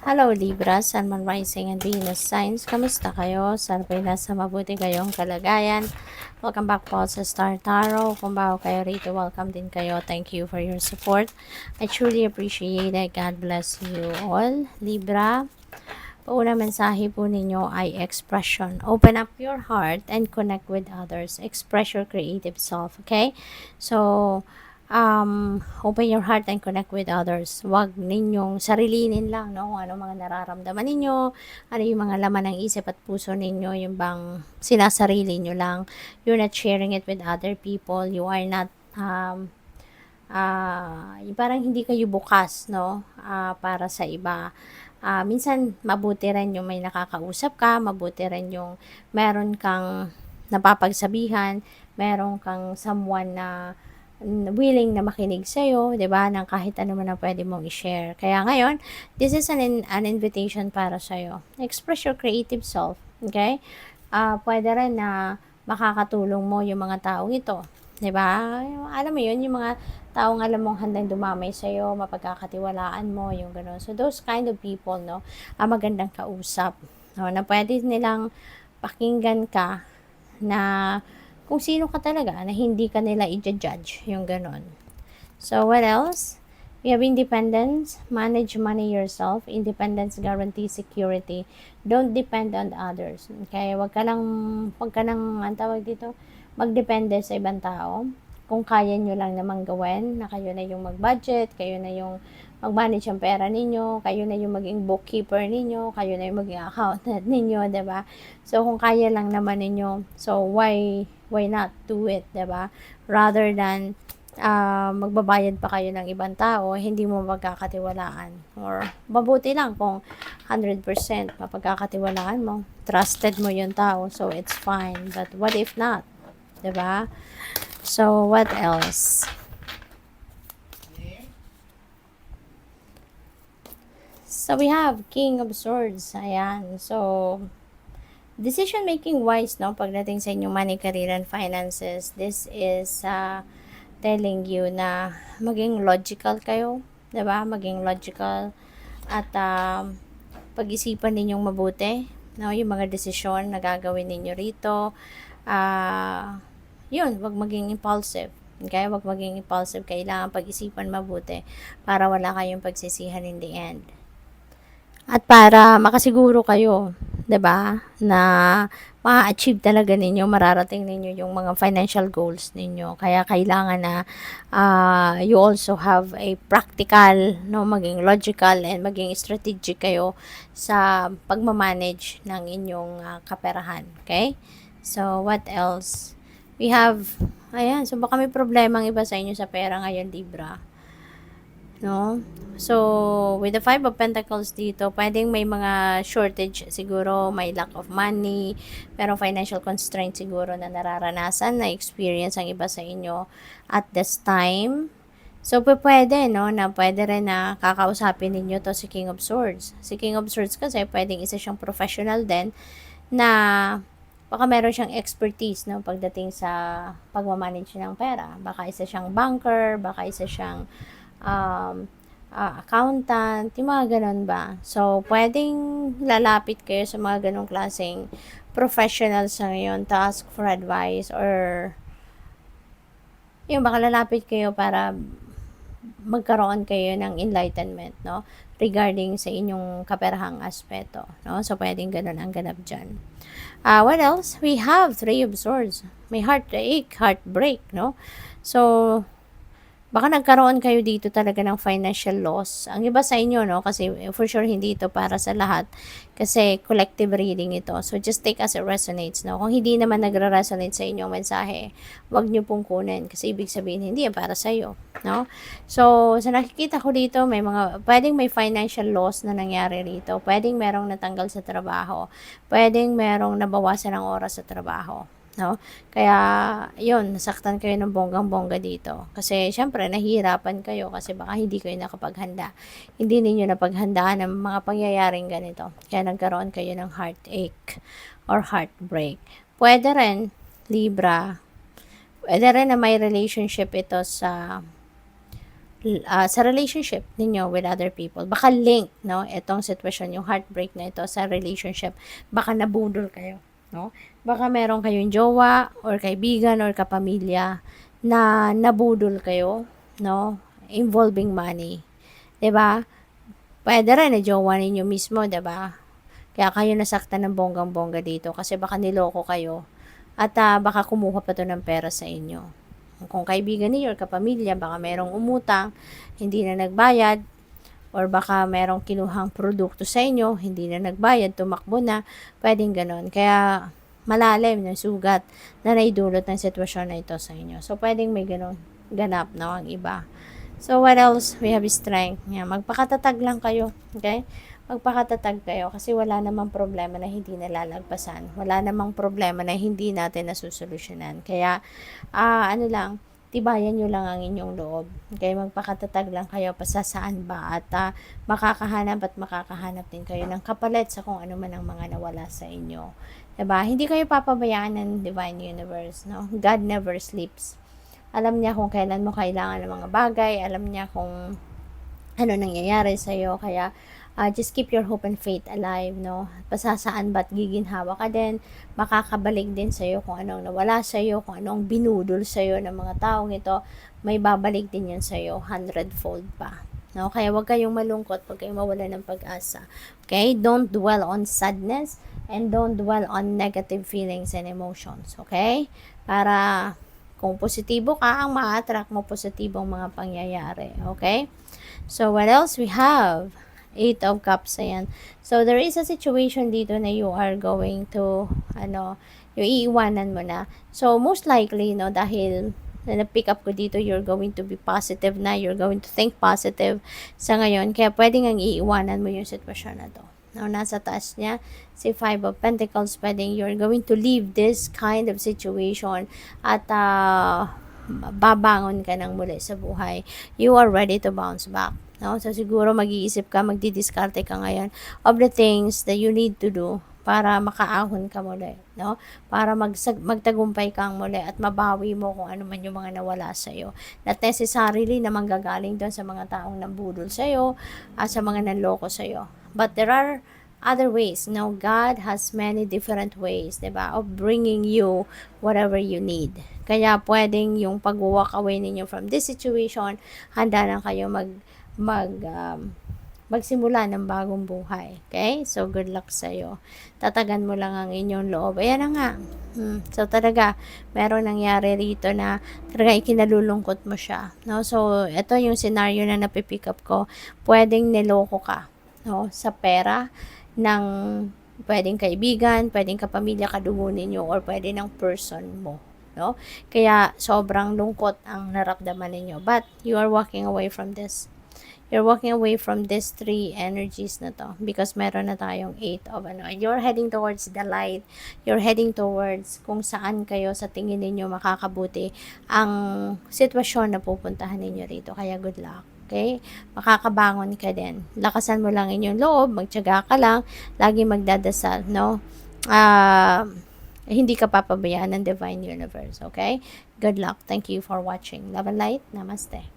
Hello Libra, Sun, Moon, Rising, and Venus signs. Kamusta kayo? Sana po'y nasa mabuti kayong kalagayan. Welcome back po sa Star Tarot. Kung bago kayo rito, welcome din kayo. Thank you for your support. I truly appreciate it. God bless you all. Libra, paunang mensahe po ninyo ay expression. Open up your heart and connect with others. Express your creative self, okay? So, open your heart and connect with others. Huwag ninyong sarilinin lang, no? Kung ano mga nararamdaman ninyo, ano yung mga laman ng isip at puso ninyo, yung bang sinasarili nyo lang. You're not sharing it with other people. You are not, parang hindi kayo bukas, no? Para sa iba. Minsan, mabuti rin yung may nakakausap ka, mabuti rin yung meron kang napapagsabihan, meron kang someone na willing na makinig sa'yo, 'di ba? Nang kahit ano man ang pwede mong i-share. Kaya ngayon, this is an invitation para sa'yo. Express your creative self, okay? Pwede rin na makakatulong mo yung mga taong ito, 'di ba? Alam mo yun, yung mga taong alam mong handang dumamay sa'yo, mapagkakatiwalaan mo, yung gano'n. So, those kind of people, no, magandang kausap, no, na pwede nilang pakinggan ka na kung sino ka talaga, na hindi ka nila i-judge, yung ganon. So, what else? We have independence, manage money yourself. Independence guarantees security. Don't depend on others. Okay? Wag ka nang, ang tawag dito, magdepende sa ibang tao. Kung kaya nyo lang naman gawin, na kayo na yung mag-budget, kayo na yung mag-manage ang pera ninyo, kayo na yung maging bookkeeper ninyo, kayo na yung maging accountant ninyo, 'di ba? So kung kaya lang naman ninyo, so why not do it, 'di ba? Rather than magbabayad pa kayo ng ibang tao, hindi mo magkakatiwalaan. Or mabuti lang kung 100% mapagkakatiwalaan mo, trusted mo yung tao, so it's fine. But what if not, 'di ba? So what else? So, we have King of Swords. Ayan. So, decision making wise, no? Pagdating sa inyong money, career, and finances, this is telling you na maging logical kayo. 'Di ba? Maging logical. At pag-isipan ninyong mabuti, no? Yung mga desisyon na gagawin ninyo rito. Yun, wag maging impulsive. Okay? Wag maging impulsive. Kailangan pag-isipan mabuti para wala kayong pagsisihan in the end. At para makasiguro kayo, 'di ba, na maa-achieve talaga ninyo, mararating ninyo yung mga financial goals ninyo. Kaya kailangan na you also have a practical, no, maging logical and maging strategic kayo sa pagmamanage ng inyong kaperahan. Okay? So, what else? We have, ayan, so baka may problema ang iba sa inyo sa pera ngayon, Libra. No? So, with the Five of Pentacles dito, pwedeng may mga shortage siguro, may lack of money, pero financial constraint siguro na nararanasan, na experience ang iba sa inyo at this time. So, pwede, no, na pwede rin na kakausapin ninyo to si King of Swords. Si King of Swords kasi pwedeng isa siyang professional din na baka meron siyang expertise, no, pagdating sa pagmamanage ng pera. Baka isa siyang banker, baka isa siyang accountant, yung mga ganun ba. So, pwedeng lalapit kayo sa mga ganung klaseng professionals sa ngayon to ask for advice, or yung baka lalapit kayo para magkaroon kayo ng enlightenment, no, regarding sa inyong kaperahang aspeto, no. So, pwedeng ganun ang ganap dyan. What else? We have Three of Swords. May heartache, heartbreak, no. So, baka nagkaroon kayo dito talaga ng financial loss. Ang iba sa inyo, no, kasi for sure hindi ito para sa lahat. Kasi collective reading ito. So, just take as it resonates, no. Kung hindi naman nagre-resonate sa inyong mensahe, wag nyo pong kunin. Kasi ibig sabihin, hindi yan para sa iyo, no. So, sa nakikita ko dito, pwedeng may financial loss na nangyari rito. Pwedeng merong natanggal sa trabaho. Pwedeng merong nabawasan ng oras sa trabaho, no? Kaya, yun, nasaktan kayo ng bonggang-bongga dito. Kasi, syempre, nahihirapan kayo kasi baka hindi kayo nakapaghanda. Hindi ninyo napaghandaan ng mga pangyayaring ganito. Kaya nagkaroon kayo ng heartache or heartbreak. Pwede rin, Libra, pwede rin na may relationship ito sa sa relationship ninyo with other people. Baka link, no? Itong sitwasyon, yung heartbreak na ito sa relationship, baka nabudol kayo, no? Baka meron kayong jowa or kaibigan or kapamilya na nabudol kayo, no? Involving money. 'Di ba? Puwede rin na jowa ninyo mismo, 'di ba? Kaya kayo nasaktan ng bonggang-bongga dito kasi baka niloko kayo at baka kumuha pa 'to ng pera sa inyo. Kung kaibigan niyo or kapamilya, baka merong umutang, hindi na nagbayad, or baka merong kinuhang produkto sa inyo, hindi na nagbayad, tumakbo na, pwedeng ganon. Kaya malalim ng sugat na naidulot ng sitwasyon na ito sa inyo. So, pwedeng may ganon ganap na ang iba. So, what else? We have strength. Yan, magpakatatag lang kayo. Okay? Magpakatatag kayo kasi wala namang problema na hindi nalalagpasan. Wala namang problema na hindi natin nasusolusyonan. Kaya, ano lang, tibayan nyo lang ang inyong loob. Okay? Magpakatatag lang kayo pasasaan ba at makakahanap din kayo ng kapalit sa kung ano man ang mga nawala sa inyo. Diba? Hindi kayo papabayaan ng Divine Universe. No? God never sleeps. Alam niya kung kailan mo kailangan ng mga bagay, alam niya kung ano nangyayari sa'yo, kaya just keep your hope and faith alive, no? Pasasaan ba't giginhawa ka din, makakabalik din sa'yo kung anong nawala sa'yo, kung anong binudol sa'yo ng mga taong ito, may babalik din yan sa'yo, 100-fold pa. No? Kaya huwag kayong malungkot pag kayo mawala ng pag-asa. Okay? Don't dwell on sadness and don't dwell on negative feelings and emotions. Okay? Para kung positibo ka, ang ma-attract mo positibong mga pangyayari. Okay? So, what else we have? 8 of Cups, ayan. So, there is a situation dito na you are going to, yung iiwanan mo na. So, most likely, no, dahil na-pick up ko dito, you're going to be positive na, you're going to think positive sa ngayon. Kaya, pwedeng ang iiwanan mo yung sitwasyon na to. Now, nasa taas niya, si 5 of Pentacles, pwedeng you're going to leave this kind of situation at babangon ka ng muli sa buhay. You are ready to bounce back. No? So, siguro mag-iisip ka, magdidiskarte ka ngayon of the things that you need to do para makaahon ka muli, no? Para magtagumpay kang muli at mabawi mo kung ano man yung mga nawala sa'yo. Not necessarily na manggagaling doon sa mga taong nambudol sa'yo at sa mga nanloko sa'yo. But there are other ways. No, God has many different ways, diba, of bringing you whatever you need. Kaya pwedeng yung pag-walk away ninyo from this situation, handa na kayo magsimula ng bagong buhay. Okay? So, good luck sa'yo. Tatagan mo lang ang inyong loob. Ayan na nga. So, talaga, meron nangyari rito na talaga ikinalulungkot mo siya. No? So, ito yung scenario na napipick up ko. Pwedeng niloko ka, no, sa pera ng pwedeng kaibigan, pwedeng kapamilya, kadugo ninyo, or pwede ng person mo. No? Kaya, sobrang lungkot ang naramdaman ninyo. But, you are walking away from this. You're walking away from these 3 energies na to because meron na tayong 8 of you're heading towards the light. You're heading towards kung saan kayo sa tingin ninyo makakabuti ang sitwasyon na pupuntahan ninyo rito. Kaya good luck. Okay? Makakabangon ka din. Lakasan mo lang inyong loob, magtiyaga ka lang, lagi magdadasal, no? Hindi ka papabayaan ng Divine Universe, okay? Good luck. Thank you for watching. Love and light. Namaste.